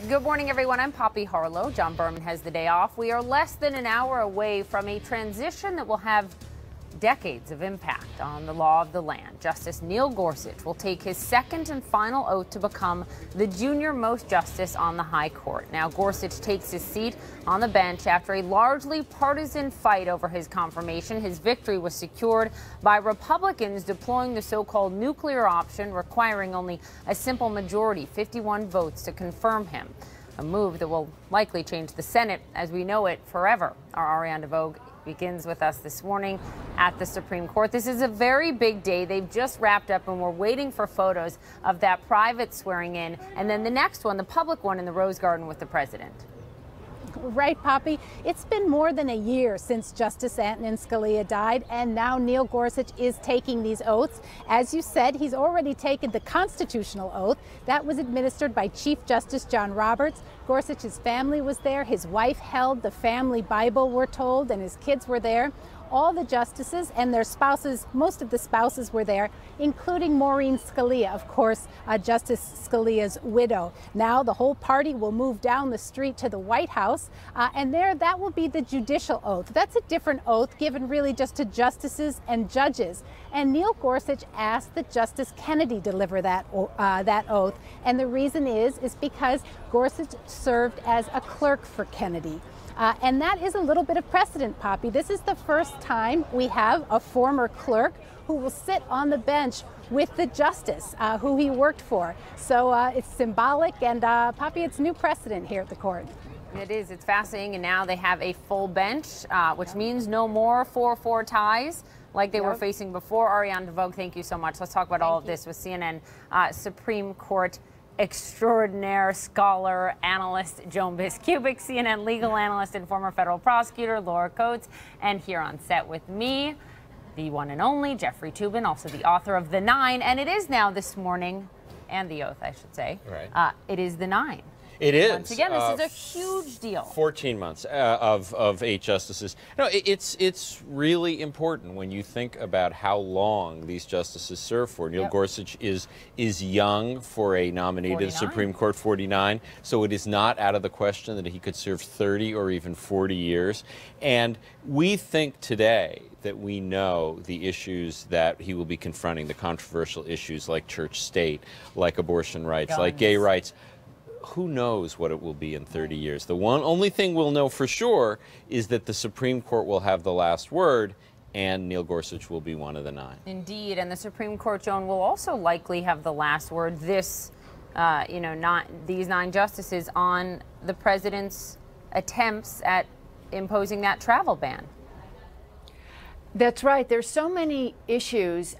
Good morning, everyone. I'm Poppy Harlow. John Berman has the day off. We are less than an hour away from a transition that will have decades of impact on the law of the land. Justice Neil Gorsuch will take his second and final oath to become the junior most justice on the High Court. Now, Gorsuch takes his seat on the bench after a largely partisan fight over his confirmation. His victory was secured by Republicans deploying the so-called nuclear option, requiring only a simple majority, 51 votes, to confirm him. A move that will likely change the Senate as we know it forever. Our Ariane DeVoe begins with us this morning at the Supreme Court. This is a very big day. They've just wrapped up and we're waiting for photos of that private swearing in and then the next one, the public one in the Rose Garden with the president. Right, Poppy. It's been more than a year since Justice Antonin Scalia died, and now Neil Gorsuch is taking these oaths. As you said, he's already taken the constitutional oath. That was administered by Chief Justice John Roberts. Gorsuch's family was there. His wife held the family Bible, we're told, and his kids were there. All the justices and their spouses, most of the spouses were there, including Maureen Scalia, of course, Justice Scalia's widow. Now the whole party will move down the street to the White House, and there that will be the judicial oath. That's a different oath given really just to justices and judges. And Neil Gorsuch asked that Justice Kennedy deliver that oath. And the reason is because Gorsuch served as a clerk for Kennedy. And that is a little bit of precedent, Poppy. This is the first time we have a former clerk who will sit on the bench with the justice who he worked for. So it's symbolic, and Poppy, it's new precedent here at the court. It is. It's fascinating. And now they have a full bench, which means no more 4-4 ties like they were facing before. Ariane DeVoe, thank you so much. Let's talk about all of this with CNN Supreme Court extraordinaire scholar, analyst Joan Biskupic, CNN legal analyst and former federal prosecutor Laura Coates, and here on set with me, the one and only Jeffrey Toobin, also the author of The Nine, and it is now this morning, and the oath, I should say. Right. It is The Nine. It is. Once again, this is a huge deal. 14 months of 8 justices. No, it's really important when you think about how long these justices serve for. Neil Gorsuch is young for a nominee to the Supreme Court, 49. So it is not out of the question that he could serve 30 or even 40 years. And we think today that we know the issues that he will be confronting, the controversial issues like church-state, like abortion rights, like gay rights. Who knows what it will be in 30 years? The only thing we'll know for sure is that the Supreme Court will have the last word, and Neil Gorsuch will be one of the 9. Indeed, and the Supreme Court, Joan, will also likely have the last word. This, these 9 justices on the president's attempts at imposing that travel ban. That's right. There's so many issues.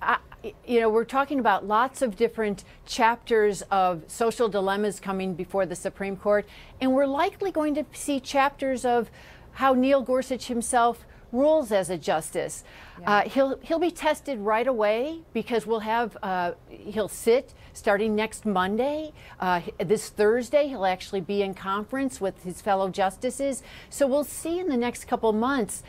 We're talking about lots of different chapters of social dilemmas coming before the Supreme Court, and we're likely going to see chapters of how Neil Gorsuch himself rules as a justice. He'll be tested right away because we'll have he'll sit starting next Monday. This Thursday he'll actually be in conference with his fellow justices. So we'll see in the next couple months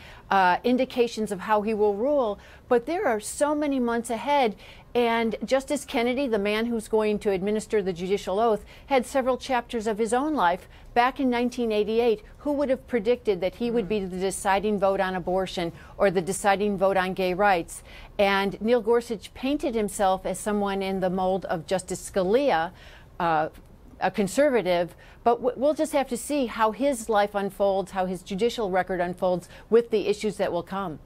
indications of how he will rule. But there are so many months ahead. And Justice Kennedy, the man who's going to administer the judicial oath, had several chapters of his own life. Back in 1988, who would have predicted that he would be the deciding vote on abortion or the deciding vote on gay rights? And Neil Gorsuch painted himself as someone in the mold of Justice Scalia, a conservative, but we'll just have to see how his life unfolds, how his judicial record unfolds with the issues that will come.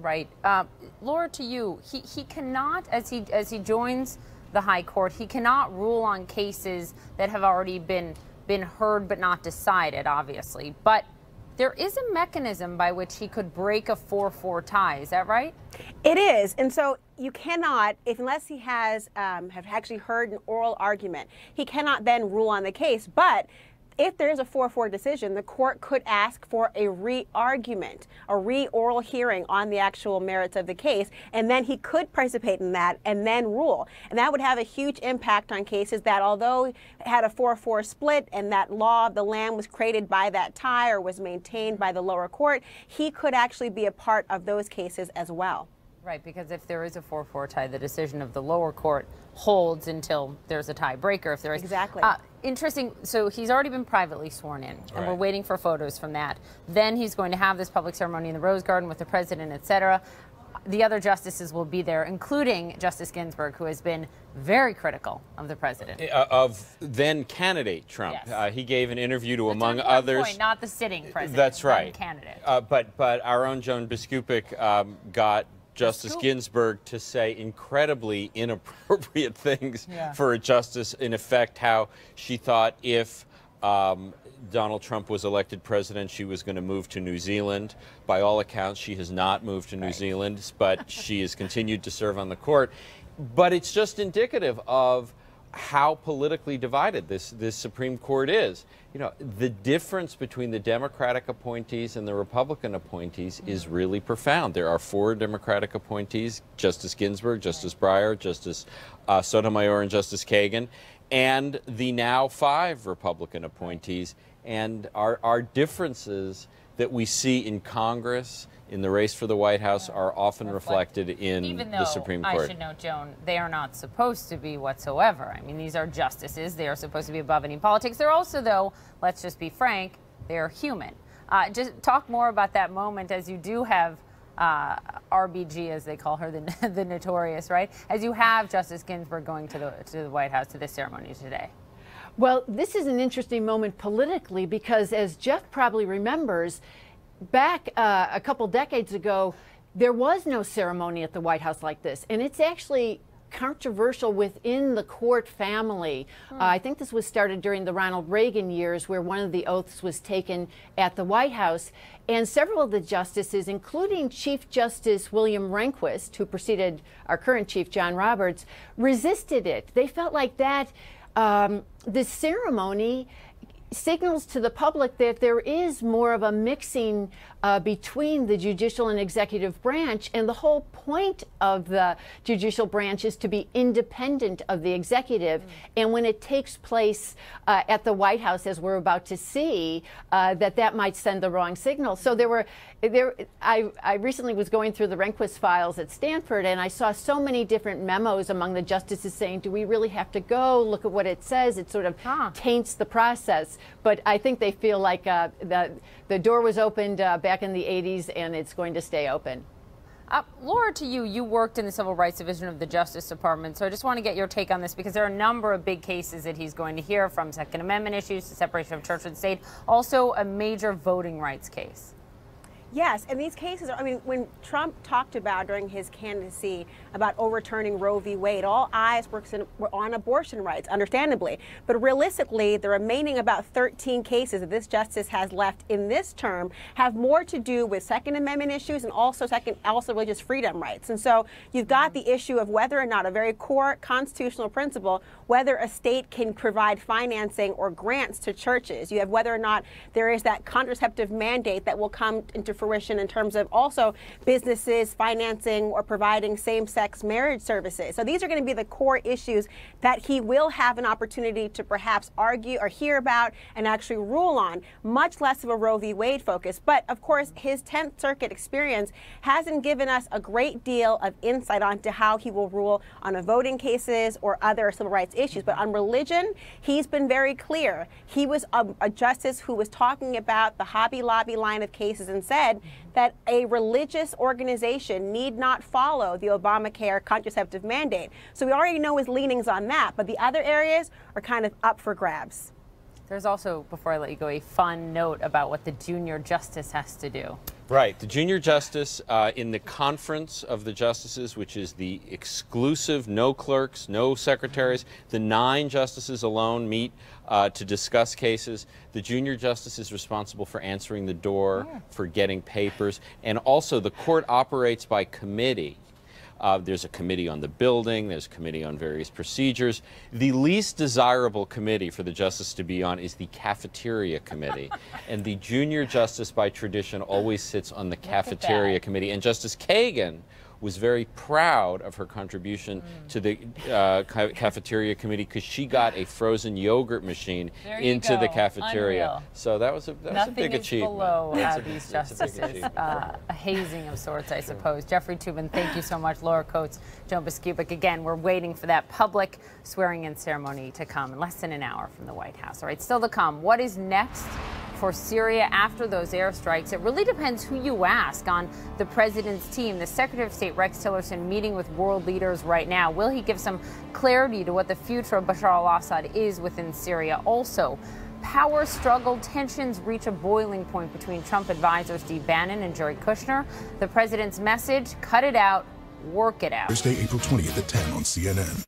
Right. Laura, to you, he cannot, as he joins the High Court, he cannot rule on cases that have already been heard but not decided, obviously. But there is a mechanism by which he could break a 4-4 tie. Is that right? It is. And so you cannot, unless he has have actually heard an oral argument, he cannot then rule on the case. But if there is a 4-4 decision, the court could ask for a re-argument, a re-oral hearing on the actual merits of the case, and then he could participate in that and then rule. And that would have a huge impact on cases that, although it had a 4-4 split and that law of the land was created by that tie or was maintained by the lower court, he could actually be a part of those cases as well. Right, because if there is a 4-4 tie, the decision of the lower court holds until there's a tiebreaker. If there is. Exactly. Interesting. So he's already been privately sworn in, and we're waiting for photos from that. Then he's going to have this public ceremony in the Rose Garden with the president, etc. The other justices will be there, including Justice Ginsburg, who has been very critical of the president. Of then candidate Trump. Yes. He gave an interview to, among That's others. Point, not the sitting president. That's right. Candidate. But our own Joan Biskupik got Justice Ginsburg to say incredibly inappropriate things for a justice. In effect, how she thought if Donald Trump was elected president, she was going to move to New Zealand. By all accounts, she has not moved to New Zealand, but she has continued to serve on the court. But it's just indicative of how politically divided this Supreme Court is. You know, the difference between the Democratic appointees and the Republican appointees is really profound. There are 4 Democratic appointees: Justice Ginsburg, Justice Breyer, Justice Sotomayor, and Justice Kagan, and the now 5 Republican appointees. And our differences that we see in Congress, in the race for the White House, are often reflected in the Supreme Court. I should note, Joan, they are not supposed to be whatsoever. I mean, these are justices. They are supposed to be above any politics. They're also, though, let's just be frank, they're human. Just talk more about that moment, as you do have RBG, as they call her, the notorious, right? As you have Justice Ginsburg going to the White House to this ceremony today. Well, this is an interesting moment politically because, as Jeff probably remembers, back a couple decades ago, there was no ceremony at the White House like this. And it's actually controversial within the court family. I think this was started during the Ronald Reagan years, where one of the oaths was taken at the White House. And several of the justices, including Chief Justice William Rehnquist, who preceded our current Chief John Roberts, resisted it. They felt like that this ceremony signals to the public that there is more of a mixing between the judicial and executive branch, and the whole point of the judicial branch is to be independent of the executive. And when it takes place at the White House, as we're about to see, that might send the wrong signal. So I recently was going through the Rehnquist files at Stanford, and I saw so many different memos among the justices saying, do we really have to go? Look at what it says. It sort of taints the process. But I think they feel like the door was opened back in the 80s, and it's going to stay open. Laura, to you, you worked in the Civil Rights Division of the Justice Department, so I just want to get your take on this, because there are a number of big cases that he's going to hear, from Second Amendment issues to separation of church and state, also a major voting rights case. Yes, and these cases, I mean, when Trump talked about during his candidacy about overturning Roe v. Wade, all eyes were on abortion rights, understandably. But realistically, the remaining about 13 cases that this justice has left in this term have more to do with Second Amendment issues and also religious freedom rights. And so you've got the issue of whether or not a very core constitutional principle, whether a state can provide financing or grants to churches. You have whether or not there is that contraceptive mandate that will come into fruition in terms of also businesses financing or providing same-sex marriage services. So these are going to be the core issues that he will have an opportunity to perhaps argue or hear about and actually rule on, much less of a Roe v. Wade focus. But of course, his 10th Circuit experience hasn't given us a great deal of insight onto how he will rule on voting cases or other civil rights issues. But on religion, he's been very clear. He was a justice who was talking about the Hobby Lobby line of cases and said that a religious organization need not follow the Obamacare contraceptive mandate. So we already know his leanings on that, but the other areas are kind of up for grabs. There's also, before I let you go, a fun note about what the junior justice has to do. Right. The junior justice in the conference of the justices, which is the exclusive, no clerks, no secretaries, the 9 justices alone meet to discuss cases. The junior justice is responsible for answering the door, for getting papers, and also the court operates by committee. There's a committee on the building, there's a committee on various procedures. The least desirable committee for the justice to be on is the cafeteria committee. And the junior justice, by tradition, always sits on the cafeteria committee. And Justice Kagan was very proud of her contribution to the cafeteria committee because she got a frozen yogurt machine into the cafeteria. Unreal. So that was a big achievement. Below these justices. A hazing of sorts, I suppose. Jeffrey Toobin, thank you so much. Laura Coates, Joan Biskupic. Again, we're waiting for that public swearing-in ceremony to come in less than an hour from the White House. All right, still to come. What is next for Syria after those airstrikes? It really depends who you ask on the president's team. The Secretary of State Rex Tillerson meeting with world leaders right now. Will he give some clarity to what the future of Bashar al-Assad is within Syria? Also, power struggle tensions reach a boiling point between Trump advisors Steve Bannon and Jared Kushner. The president's message: cut it out, work it out. Thursday, April 20th at 10 on CNN.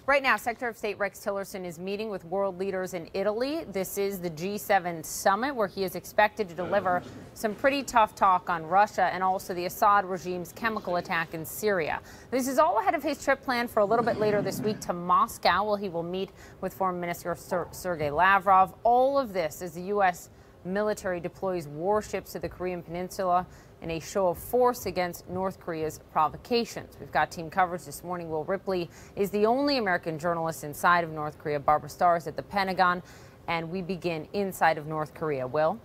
Right now, Secretary of State Rex Tillerson is meeting with world leaders in Italy. This is the G7 summit where he is expected to deliver some pretty tough talk on Russia and also the Assad regime's chemical attack in Syria. This is all ahead of his trip planned for a little bit later this week to Moscow, where he will meet with Foreign Minister Sergei Lavrov. All of this as the U.S. military deploys warships to the Korean Peninsula in a show of force against North Korea's provocations. We've got team coverage this morning. Will Ripley is the only American journalist inside of North Korea. Barbara Starr is at the Pentagon, and we begin inside of North Korea. Will?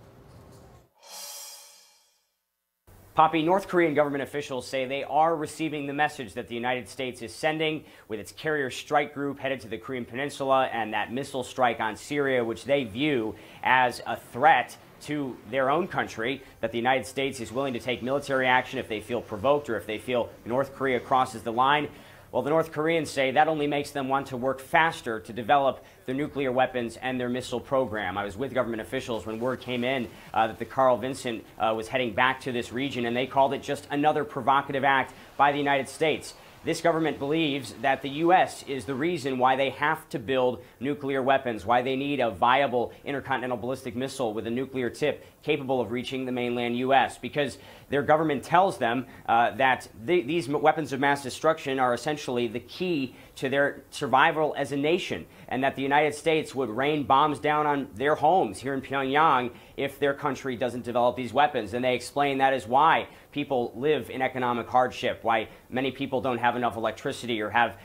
Poppy, North Korean government officials say they are receiving the message that the United States is sending with its carrier strike group headed to the Korean Peninsula and that missile strike on Syria, which they view as a threat to their own country, that the United States is willing to take military action if they feel provoked or if they feel North Korea crosses the line. Well, the North Koreans say that only makes them want to work faster to develop their nuclear weapons and their missile program. I was with government officials when word came in that the Carl Vinson was heading back to this region, and they called it just another provocative act by the United States. This government believes that the U.S. is the reason why they have to build nuclear weapons, why they need a viable intercontinental ballistic missile with a nuclear tip capable of reaching the mainland U.S., because their government tells them that these weapons of mass destruction are essentially the key to their survival as a nation, and that the United States would rain bombs down on their homes here in Pyongyang if their country doesn't develop these weapons. And they explain that is why people live in economic hardship, why many people don't have enough electricity or have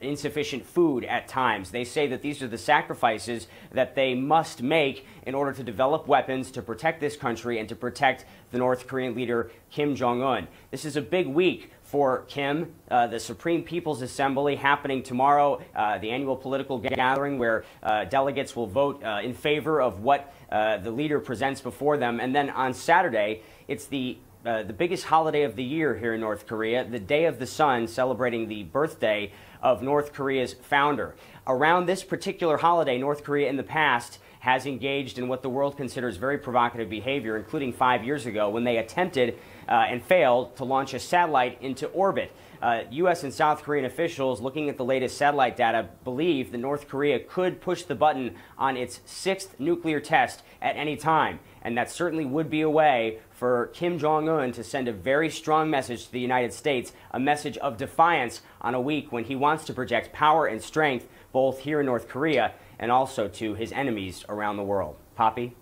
insufficient food at times. They say that these are the sacrifices that they must make in order to develop weapons to protect this country and to protect the North Korean leader Kim Jong-un. This is a big week for Kim. The Supreme People's Assembly happening tomorrow, the annual political gathering where delegates will vote in favor of what the leader presents before them. And then on Saturday, it's the biggest holiday of the year here in North Korea, the Day of the Sun, celebrating the birthday of North Korea's founder. Around this particular holiday, North Korea in the past has engaged in what the world considers very provocative behavior, including 5 years ago when they attempted and failed to launch a satellite into orbit. U.S. and South Korean officials, looking at the latest satellite data, believe that North Korea could push the button on its 6th nuclear test at any time. And that certainly would be a way for Kim Jong-un to send a very strong message to the United States, a message of defiance on a week when he wants to project power and strength both here in North Korea and also to his enemies around the world. Poppy?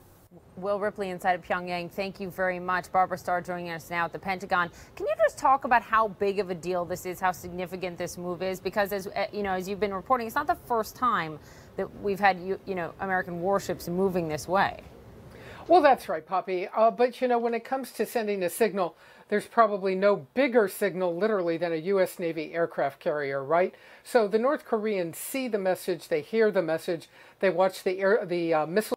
Will Ripley inside of Pyongyang, thank you very much. Barbara Starr joining us now at the Pentagon. Can you just talk about how big of a deal this is, how significant this move is? Because as you know, as you've been reporting, it's not the first time that we've had American warships moving this way. Well, that's right, Poppy. But, you know, when it comes to sending a signal, there's probably no bigger signal, literally, than a U.S. Navy aircraft carrier, right? So the North Koreans see the message, they hear the message, they watch the missile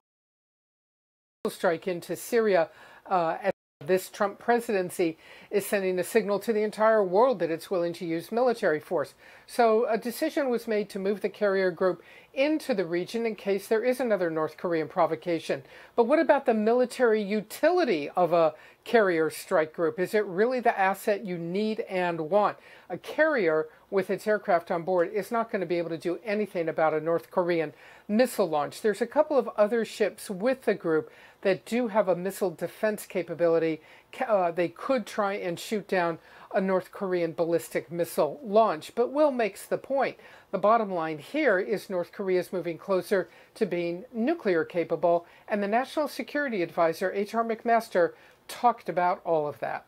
strike into Syria as this Trump presidency is sending a signal to the entire world that it's willing to use military force. So a decision was made to move the carrier group into the region in case there is another North Korean provocation. But what about the military utility of a carrier strike group? Is it really the asset you need and want? A carrier with its aircraft on board is not going to be able to do anything about a North Korean missile launch. There's a couple of other ships with the group that do have a missile defense capability. They could try and shoot down a North Korean ballistic missile launch. But Will makes the point. The bottom line here is North Korea is moving closer to being nuclear capable, and the National Security Advisor, H.R. McMaster, talked about all of that.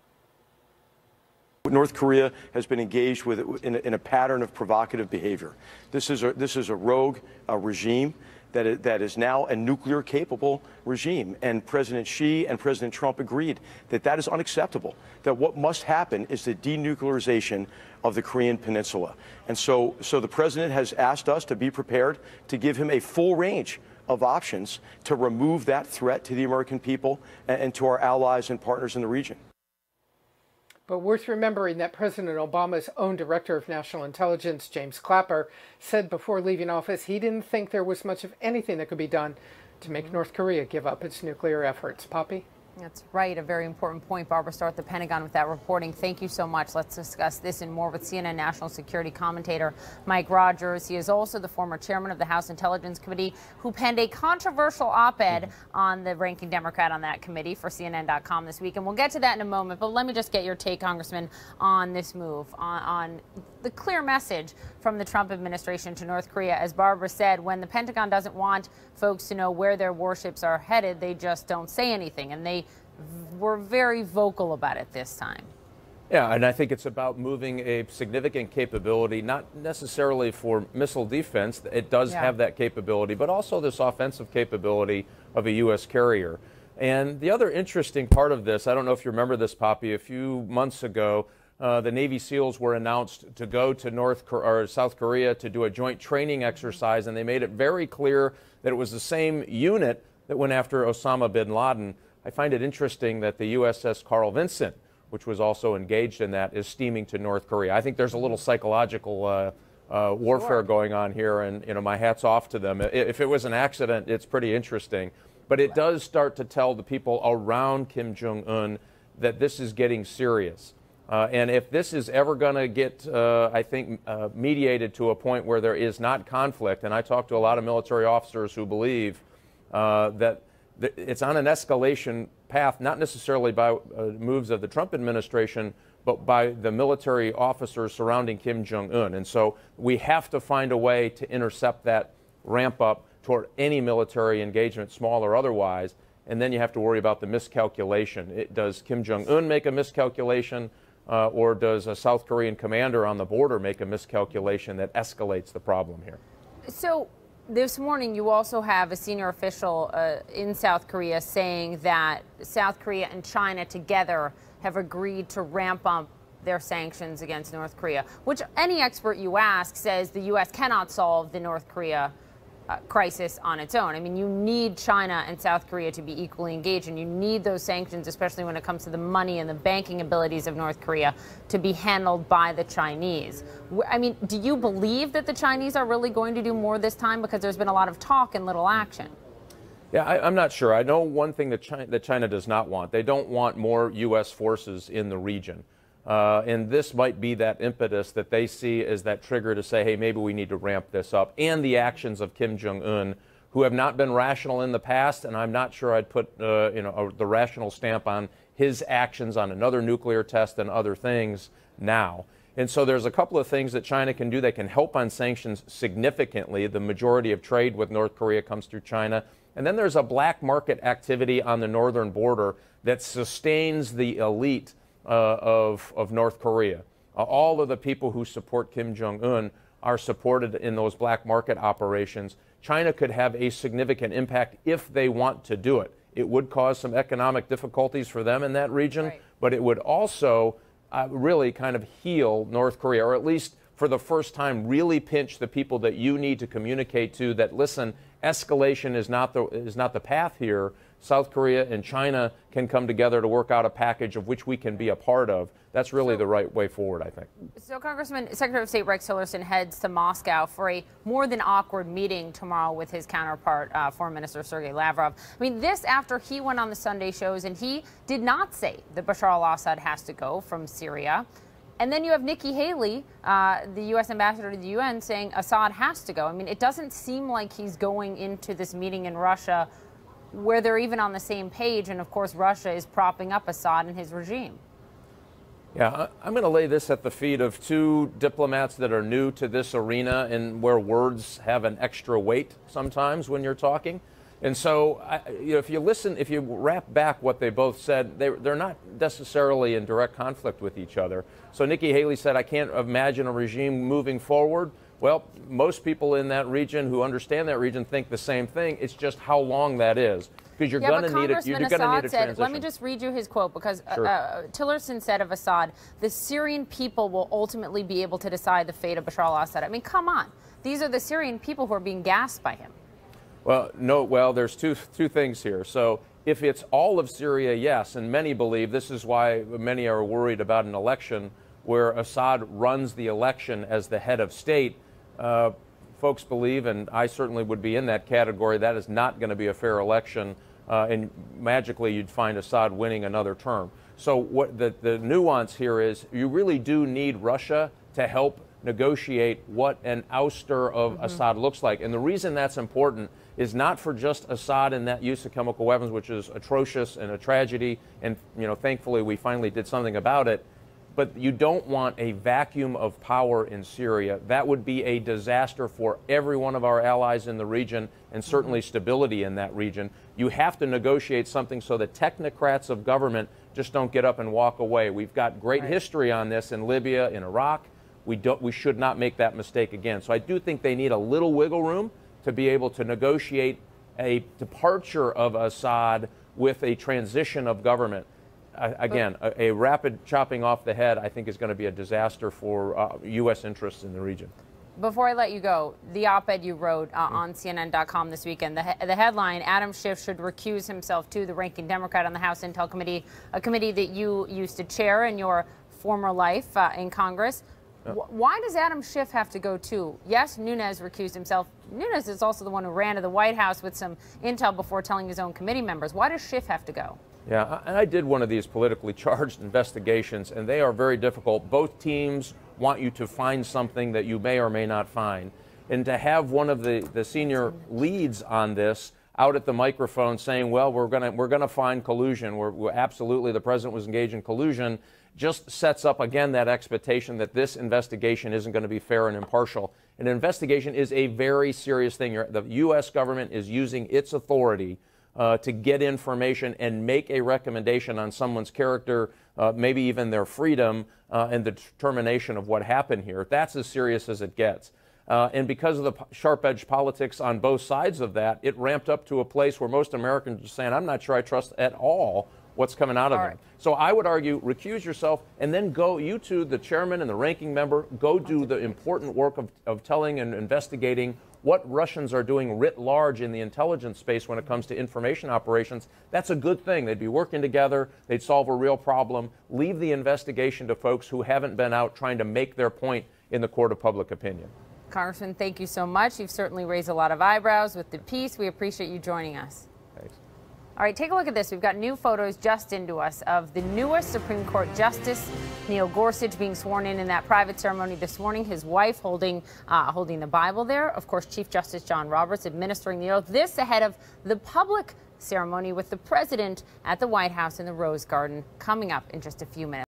North Korea has been engaged with in a pattern of provocative behavior. This is a rogue regime that is now a nuclear-capable regime, and President Xi and President Trump agreed that that is unacceptable. That what must happen is the denuclearization of the Korean Peninsula, and so the president has asked us to be prepared to give him a full range of options to remove that threat to the American people and to our allies and partners in the region. But worth remembering that President Obama's own Director of National Intelligence, James Clapper, said before leaving office he didn't think there was much of anything that could be done to make North Korea give up its nuclear efforts. Poppy? That's right. A very important point. Barbara Starr at the Pentagon with that reporting. Thank you so much. Let's discuss this and more with CNN national security commentator Mike Rogers. He is also the former chairman of the House Intelligence Committee who penned a controversial op-ed on the ranking Democrat on that committee for CNN.com this week. And we'll get to that in a moment. But let me just get your take, Congressman, on this move, on the clear message from the Trump administration to North Korea. As Barbara said, when the Pentagon doesn't want folks to know where their warships are headed, they just don't say anything. And they were very vocal about it this time. Yeah, and I think it's about moving a significant capability, not necessarily for missile defense. It does have that capability, but also this offensive capability of a U.S. carrier. And the other interesting part of this, I don't know if you remember this, Poppy, a few months ago, the Navy SEALs were announced to go to South Korea to do a joint training exercise, and they made it very clear that it was the same unit that went after Osama bin Laden. I find it interesting that the USS Carl Vinson, which was also engaged in that, is steaming to North Korea. I think there's a little psychological warfare going on here, and my hat's off to them. If it was an accident, it's pretty interesting. But it does start to tell the people around Kim Jong-un that this is getting serious. And if this is ever going to get, I think, mediated to a point where there is not conflict, and I talk to a lot of military officers who believe that it's on an escalation path, not necessarily by moves of the Trump administration, but by the military officers surrounding Kim Jong-un. And so we have to find a way to intercept that ramp up toward any military engagement, small or otherwise. And then you have to worry about the miscalculation. Does Kim Jong-un make a miscalculation, or does a South Korean commander on the border make a miscalculation that escalates the problem here? So this morning, you also have a senior official in South Korea saying that South Korea and China together have agreed to ramp up their sanctions against North Korea, which any expert you ask says the U.S. cannot solve the North Korea crisis on its own. I mean, you need China and South Korea to be equally engaged, and you need those sanctions, especially when it comes to the money and the banking abilities of North Korea, to be handled by the Chinese. I mean, do you believe that the Chinese are really going to do more this time? Because there's been a lot of talk and little action. Yeah, I'm not sure. I know one thing that China does not want. They don't want more U.S. forces in the region. And this might be that impetus that they see as that trigger to say, hey, maybe we need to ramp this up. And the actions of Kim Jong-un, who have not been rational in the past, and I'm not sure I'd put the rational stamp on his actions on another nuclear test and other things now. And so there's a couple of things that China can do that can help on sanctions significantly. The majority of trade with North Korea comes through China. And then there's a black market activity on the northern border that sustains the elite of North Korea. All of the people who support Kim Jong-un are supported in those black market operations. China could have a significant impact if they want to do it. It would cause some economic difficulties for them in that region, but it would also really kind of heal North Korea, or at least for the first time really pinch the people that you need to communicate to that, listen, escalation is not the path here. South Korea and China can come together to work out a package of which we can be a part of. That's really the right way forward, I think. So, Congressman, Secretary of State Rex Tillerson heads to Moscow for a more than awkward meeting tomorrow with his counterpart, Foreign Minister Sergei Lavrov. I mean, this after he went on the Sunday shows and he did not say that Bashar al-Assad has to go from Syria. And then you have Nikki Haley, the U.S. ambassador to the UN, saying Assad has to go. I mean, it doesn't seem like he's going into this meeting in Russia where they're even on the same page. And, of course, Russia is propping up Assad and his regime. Yeah, I'm going to lay this at the feet of two diplomats that are new to this arena and where words have an extra weight sometimes when you're talking. And so, if you wrap back what they both said, they're not necessarily in direct conflict with each other. So Nikki Haley said, I can't imagine a regime moving forward. Well, most people in that region who understand that region think the same thing. It's just how long that is. Because you're going to need it. You're going to need a transition. Let me just read you his quote, because Sure. Tillerson said of Assad, the Syrian people will ultimately be able to decide the fate of Bashar al-Assad. I mean, come on. These are the Syrian people who are being gassed by him. Well, no. Well, there's two things here. So if it's all of Syria, yes, and many believe this is why many are worried about an election where Assad runs the election as the head of state. Folks believe, and I certainly would be in that category, that is not going to be a fair election, and magically you'd find Assad winning another term. So what the nuance here is, you really do need Russia to help negotiate what an ouster of Assad looks like. And the reason that's important is not for just Assad and that use of chemical weapons, which is atrocious and a tragedy, and thankfully we finally did something about it. But you don't want a vacuum of power in Syria. That would be a disaster for every one of our allies in the region, and certainly stability in that region. You have to negotiate something so that technocrats of government just don't get up and walk away. We've got great history on this in Libya, in Iraq. We should not make that mistake again. So I do think they need a little wiggle room to be able to negotiate a departure of Assad with a transition of government. Again, a rapid chopping off the head, I think, is going to be a disaster for U.S. interests in the region. Before I let you go, the op-ed you wrote on CNN.com this weekend, the headline, Adam Schiff should recuse himself to the ranking Democrat on the House Intel Committee, a committee that you used to chair in your former life in Congress. Why does Adam Schiff have to go too? Yes, Nunes recused himself. Nunes is also the one who ran to the White House with some intel before telling his own committee members. Why does Schiff have to go? Yeah, and I did one of these politically charged investigations, and they are very difficult. Both teams want you to find something that you may or may not find. And to have one of the senior leads on this out at the microphone saying, well, we're gonna find collusion, we're absolutely, the president was engaged in collusion, just sets up, again, that expectation that this investigation isn't going to be fair and impartial. An investigation is a very serious thing. The U.S. government is using its authority to get information and make a recommendation on someone's character, maybe even their freedom, and the determination of what happened here. That's as serious as it gets. And because of the sharp-edged politics on both sides of that, it ramped up to a place where most Americans are saying, I'm not sure I trust at all what's coming out of them. So I would argue, recuse yourself, and then go, you two, the chairman and the ranking member, go do the important work of telling and investigating what Russians are doing writ large in the intelligence space when it comes to information operations. That's a good thing. They'd be working together. They'd solve a real problem. Leave the investigation to folks who haven't been out trying to make their point in the court of public opinion. Congressman, thank you so much. You've certainly raised a lot of eyebrows with the piece. We appreciate you joining us. Thanks. All right, take a look at this. We've got new photos just into us of the newest Supreme Court Justice, Neil Gorsuch, being sworn in that private ceremony this morning. His wife holding the Bible there. Of course, Chief Justice John Roberts administering the oath. This ahead of the public ceremony with the president at the White House in the Rose Garden coming up in just a few minutes.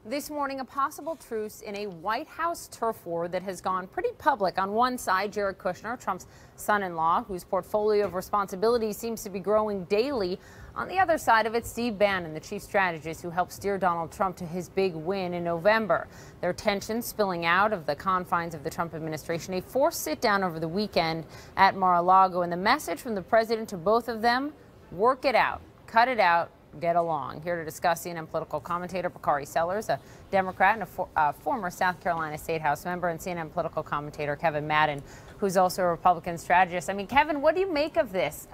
This morning, a possible truce in a White House turf war that has gone pretty public. On one side, Jared Kushner, Trump's son-in-law, whose portfolio of responsibilities seems to be growing daily. On the other side of it, Steve Bannon, the chief strategist who helped steer Donald Trump to his big win in November. Their tensions spilling out of the confines of the Trump administration. A forced sit-down over the weekend at Mar-a-Lago, and the message from the president to both of them, work it out, cut it out, get along. Here to discuss, CNN political commentator Bakari Sellers, a Democrat and a former South Carolina State House member, and CNN political commentator Kevin Madden, who's also a Republican strategist. I mean, Kevin, what do you make of this?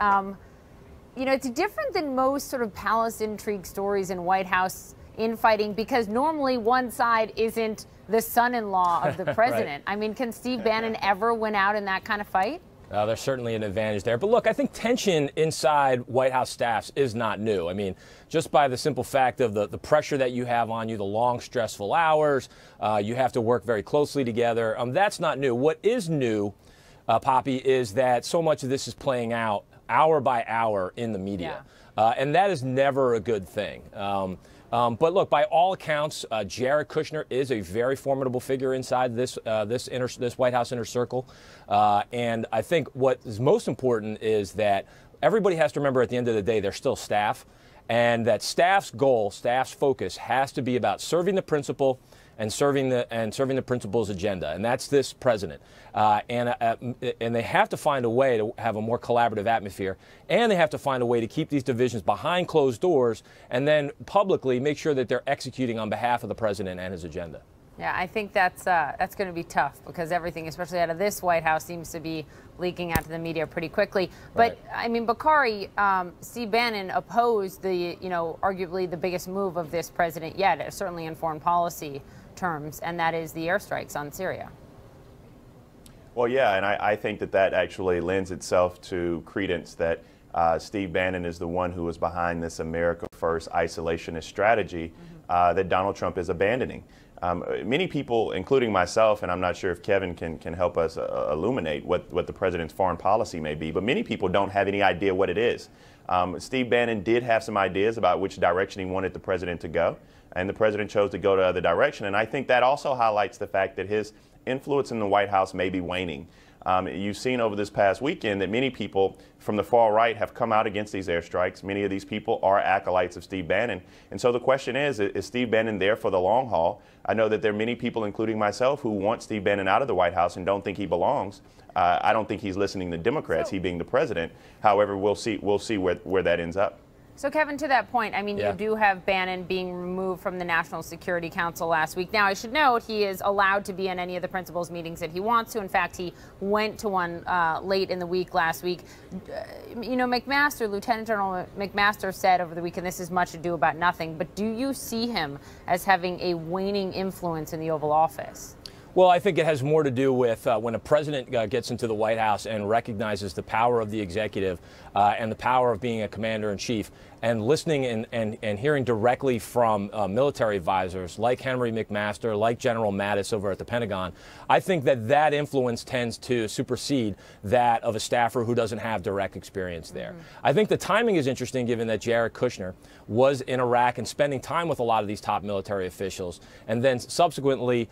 It's different than most sort of palace intrigue stories in White House infighting, because normally one side isn't the son-in-law of the president. Right. I mean, can Steve Bannon ever win out in that kind of fight? There's certainly an advantage there. But look, I think tension inside White House staffs is not new. I mean, just by the simple fact of the pressure that you have on you, the long, stressful hours, you have to work very closely together. That's not new. What is new, Poppy, is that so much of this is playing out hour by hour in the media. Yeah. And that is never a good thing. But look, by all accounts, Jared Kushner is a very formidable figure inside this White House inner circle. And I think what is most important is that everybody has to remember at the end of the day, they're still staff. And that staff's goal, staff's focus has to be about serving the principal and serving the principal's agenda, and that's this president. And they have to find a way to have a more collaborative atmosphere, and they have to find a way to keep these divisions behind closed doors, and then publicly make sure that they're executing on behalf of the president and his agenda. Yeah, I think that's going to be tough because everything, especially out of this White House, seems to be leaking out to the media pretty quickly. But I mean, Bakari, Steve Bannon opposed the, arguably the biggest move of this president yet, certainly in foreign policy terms, and that is the airstrikes on Syria. Well, yeah, and I think that actually lends itself to credence that Steve Bannon is the one who is behind this America First isolationist strategy that Donald Trump is abandoning. Many people, including myself, and I'm not sure if Kevin can help us illuminate what the president's foreign policy may be, but many people don't have any idea what it is. Steve Bannon did have some ideas about which direction he wanted the president to go, and the president chose to go the other direction. And I think that also highlights the fact that his influence in the White House may be waning. You've seen over this past weekend that many people from the far right have come out against these airstrikes. Many of these people are acolytes of Steve Bannon. And so the question is Steve Bannon there for the long haul? I know that there are many people, including myself, who want Steve Bannon out of the White House and don't think he belongs. I don't think he's listening to Democrats, he being the president. However, we'll see where that ends up. So, Kevin, to that point, I mean, you do have Bannon being removed from the National Security Council last week. Now, I should note he is allowed to be in any of the principal's meetings that he wants to. In fact, he went to one late in the week last week. McMaster, Lieutenant General McMaster said over the weekend, this is much ado about nothing. But do you see him as having a waning influence in the Oval Office? Well, I think it has more to do with when a president gets into the White House and recognizes the power of the executive and the power of being a commander-in-chief and listening and hearing directly from military advisors like Henry McMaster, like General Mattis over at the Pentagon. I think that influence tends to supersede that of a staffer who doesn't have direct experience there. I think the timing is interesting given that Jared Kushner was in Iraq and spending time with a lot of these top military officials, and then subsequently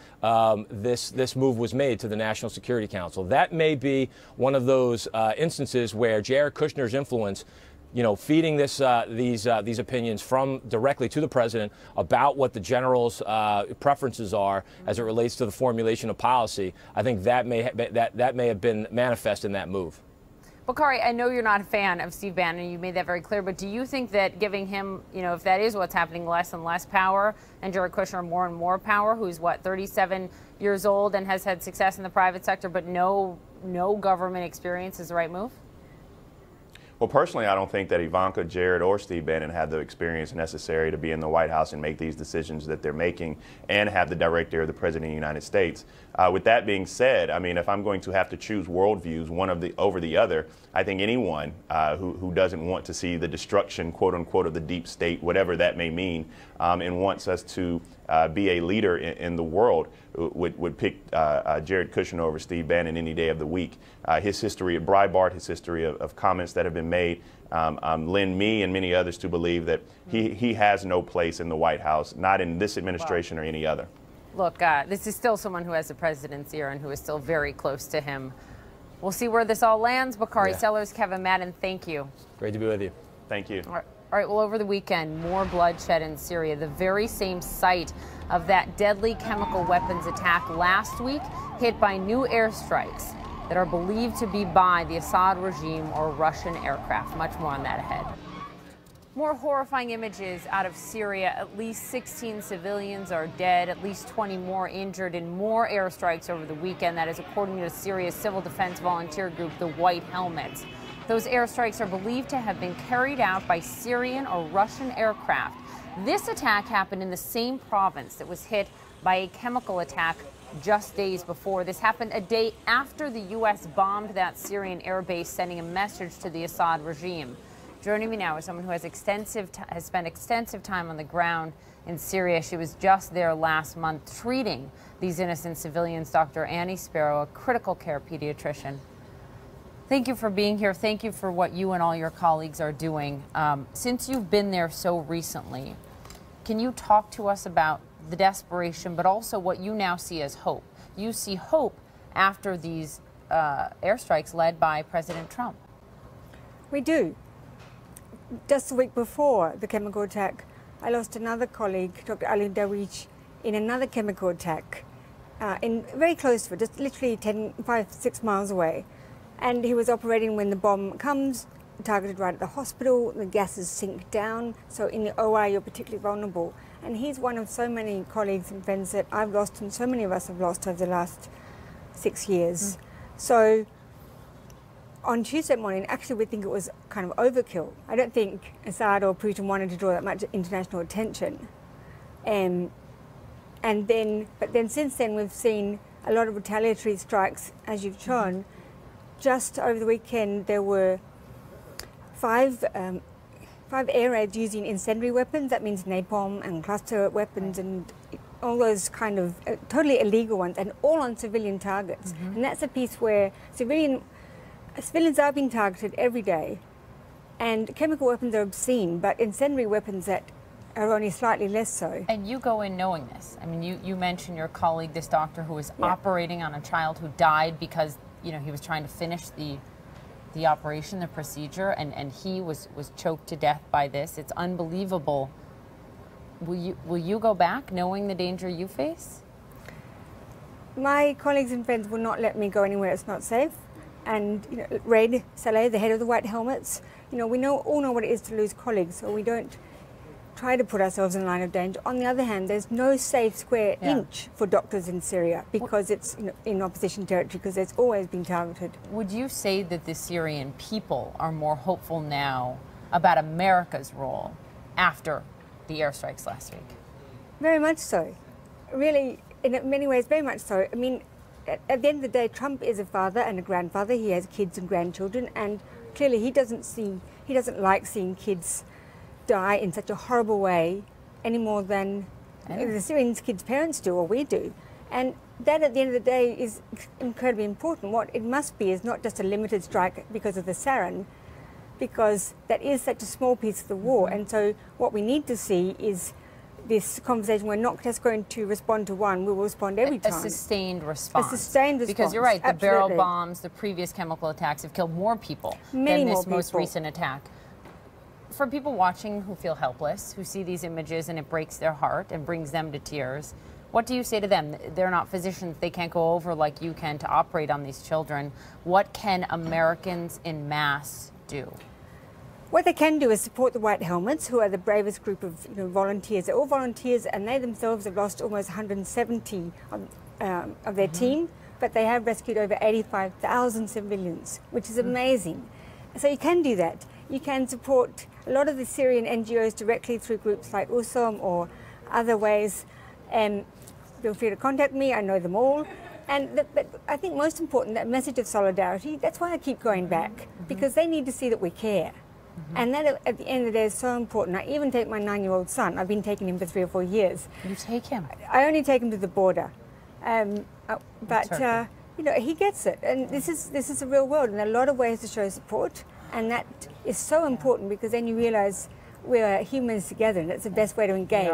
this move was made to the National Security Council. That may be one of those instances where Jared Kushner's influence, feeding these opinions from directly to the president about what the general's preferences are as it relates to the formulation of policy. I think that may have been manifest in that move. Bakari, I know you're not a fan of Steve Bannon. You made that very clear. But do you think that giving him, if that is what's happening, less and less power, and Jared Kushner more and more power, who's 37 years old and has had success in the private sector, but no government experience, is the right move? Well, personally, I don't think that Ivanka, Jared, or Steve Bannon have the experience necessary to be in the White House and make these decisions that they're making and have the direct ear of the President of the United States. With that being said, I mean, if I'm going to have to choose worldviews, one over the other, I think anyone who doesn't want to see the destruction, quote unquote, of the deep state, whatever that may mean, and wants us to be a leader in the world would pick Jared Kushner over Steve Bannon any day of the week. His history of Breitbart, his history of comments that have been made, lend me and many others to believe that he has no place in the White House, not in this administration or any other. Look, this is still someone who has the president's ear and who is still very close to him. We'll see where this all lands. Bakari Sellers, Kevin Madden, thank you. Great to be with you. Thank you. All right, well, over the weekend, more bloodshed in Syria, the very same site of that deadly chemical weapons attack last week, hit by new airstrikes that are believed to be by the Assad regime or Russian aircraft. Much more on that ahead. More horrifying images out of Syria. At least 16 civilians are dead, at least 20 more injured in more airstrikes over the weekend. That is according to Syria's civil defense volunteer group, the White Helmets. Those airstrikes are believed to have been carried out by Syrian or Russian aircraft. This attack happened in the same province that was hit by a chemical attack just days before. This happened a day after the U.S. bombed that Syrian airbase, sending a message to the Assad regime. Joining me now is someone who has spent extensive time on the ground in Syria. She was just there last month treating these innocent civilians. Dr. Annie Sparrow, a critical care pediatrician. Thank you for being here. Thank you for what you and all your colleagues are doing. Since you've been there so recently, Can you talk to us about the desperation, but also what you now see as hope? You see hope after these airstrikes led by President Trump. We do. Just a week before the chemical attack, I lost another colleague, Dr. Ali Darwish, in another chemical attack, very close to it, just literally 5-6 miles away. And he was operating when the bomb comes, targeted right at the hospital, the gases sink down, so in the OR you're particularly vulnerable. And he's one of so many colleagues and friends that I've lost, and so many of us have lost over the last 6 years. So on Tuesday morning, actually we think it was kind of overkill. I don't think Assad or Putin wanted to draw that much international attention. But then since then we've seen a lot of retaliatory strikes, as you've shown. Just over the weekend there were 5 air raids using incendiary weapons. That means napalm and cluster weapons and all those kind of totally illegal ones, and all on civilian targets. And that's a piece where civilians are being targeted every day, and chemical weapons are obscene, but incendiary weapons that are only slightly less so. And you go in knowing this. I mean, you mentioned your colleague, this doctor who was operating on a child who died because, you know, he was trying to finish the operation, the procedure, and he was choked to death by this. It's unbelievable. Will you go back knowing the danger you face? My colleagues and friends will not let me go anywhere it's not safe. And you know, Red Saleh, the head of the White Helmets, you know, we all know what it is to lose colleagues, so we don't try to put ourselves in line of danger. On the other hand, there's no safe square inch for doctors in Syria because it's in opposition territory, because it's always been targeted. Would you say that the Syrian people are more hopeful now about America's role after the airstrikes last week? Very much so. Really, in many ways, very much so. I mean, at the end of the day, Trump is a father and a grandfather. He has kids and grandchildren, and clearly he doesn't like seeing kids die in such a horrible way any more than the Syrian kids' parents do or we do. And that, at the end of the day, is incredibly important. What it must be is not just a limited strike because of the sarin, because that is such a small piece of the war. And so what we need to see is this conversation. We're not just going to respond to one, we will respond every time. A sustained response. A sustained response. Because you're right, the Absolutely. barrel bombs, the previous chemical attacks have killed more people than this most recent attack. For people watching who feel helpless, who see these images and it breaks their heart and brings them to tears, what do you say to them? They're not physicians, they can't go over like you can to operate on these children. What can Americans en masse do? What they can do is support the White Helmets, who are the bravest group of volunteers. They're all volunteers, and they themselves have lost almost 170 of their team, but they have rescued over 85,000 civilians, which is amazing. So you can do that. You can support a lot of the Syrian NGOs directly through groups like NEWSROOM or other ways. Feel free to contact me, I know them all. But I think most important, that message of solidarity, that's why I keep going back, because they need to see that we care. And that, at the end of the day, is so important. I even take my 9-year-old son. I've been taking him for 3 or 4 years. You take him? I only take him to the border. But you know, he gets it. And this is the real world, and there are a lot of ways to show support. And that is so important, because then you realize we're humans together, and it's the best way to engage.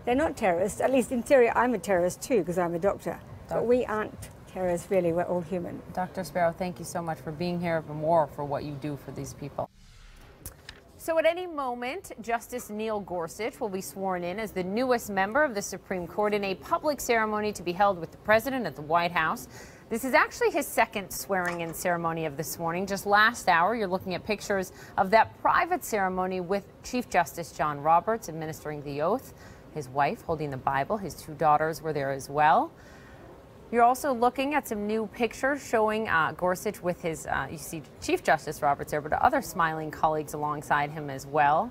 They're not terrorists. At least in Syria, I'm a terrorist too, because I'm a doctor. But we aren't terrorists, really. We're all human. Dr. Sparrow, thank you so much for being here, but more for what you do for these people. So at any moment, Justice Neil Gorsuch will be sworn in as the newest member of the Supreme Court in a public ceremony to be held with the president at the White House. This is actually his second swearing-in ceremony of this morning. Just last hour, you're looking at pictures of that private ceremony with Chief Justice John Roberts administering the oath, his wife holding the Bible, his 2 daughters were there as well. You're also looking at some new pictures showing Gorsuch with his, you see Chief Justice Roberts there, but other smiling colleagues alongside him as well.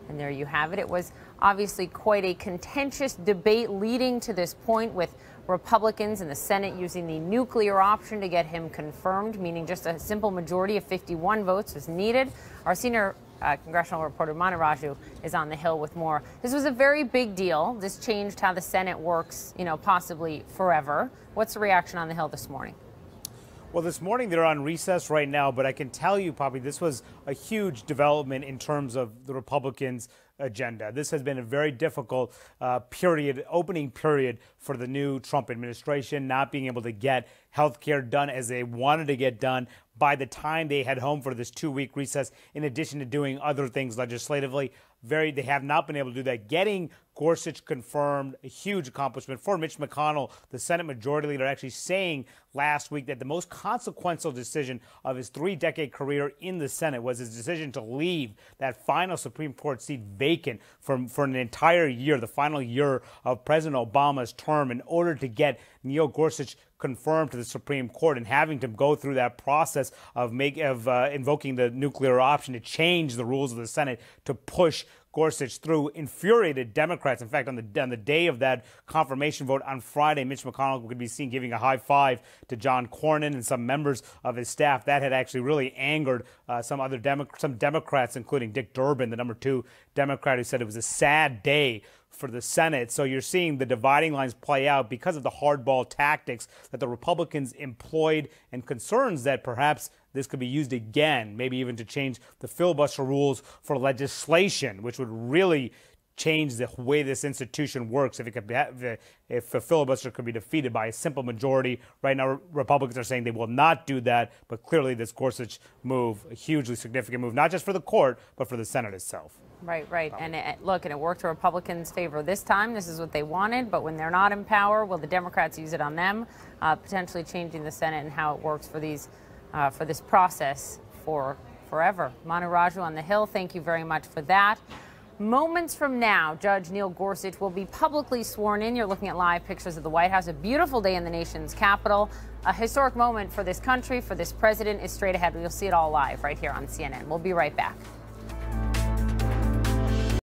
And there you have it. It was obviously quite a contentious debate leading to this point, with Republicans in the Senate using the nuclear option to get him confirmed, meaning just a simple majority of 51 votes was needed. Our senior congressional reporter Manu Raju is on the Hill with more. This was a very big deal. This changed how the Senate works, you know, possibly forever. What's the reaction on the Hill this morning? Well, this morning they're on recess right now, but I can tell you, Poppy, this was a huge development in terms of the Republicans agenda. This has been a very difficult opening period for the new Trump administration, not being able to get health care done as they wanted to get done by the time they head home for this 2-week recess, in addition to doing other things legislatively. They have not been able to do that. Getting Gorsuch confirmed, a huge accomplishment for Mitch McConnell, the Senate Majority Leader, actually saying last week that the most consequential decision of his 3-decade career in the Senate was his decision to leave that final Supreme Court seat vacant for an entire year, the final year of President Obama's term, in order to get Neil Gorsuch confirmed to the Supreme Court, and having to go through that process of invoking the nuclear option to change the rules of the Senate to push Gorsuch through infuriated Democrats. In fact, on the day of that confirmation vote on Friday, Mitch McConnell could be seen giving a high five to John Cornyn and some members of his staff. That had actually really angered some Democrats, including Dick Durbin, the number 2 Democrat, who said it was a sad day for the Senate. So you're seeing the dividing lines play out because of the hardball tactics that the Republicans employed, and concerns that perhaps this could be used again, maybe even to change the filibuster rules for legislation, which would really change the way this institution works if a filibuster could be defeated by a simple majority. Right now, Republicans are saying they will not do that, but clearly this Gorsuch move, a hugely significant move, not just for the court, but for the Senate itself. Right. And it worked to Republicans' favor this time. This is what they wanted, but when they're not in power, will the Democrats use it on them, potentially changing the Senate and how it works for this process for forever. Manu Raju on the Hill, thank you very much for that. Moments from now, Judge Neil Gorsuch will be publicly sworn in. You're looking at live pictures of the White House. A beautiful day in the nation's capital. A historic moment for this country, for this president, is straight ahead. You'll see it all live right here on CNN. We'll be right back.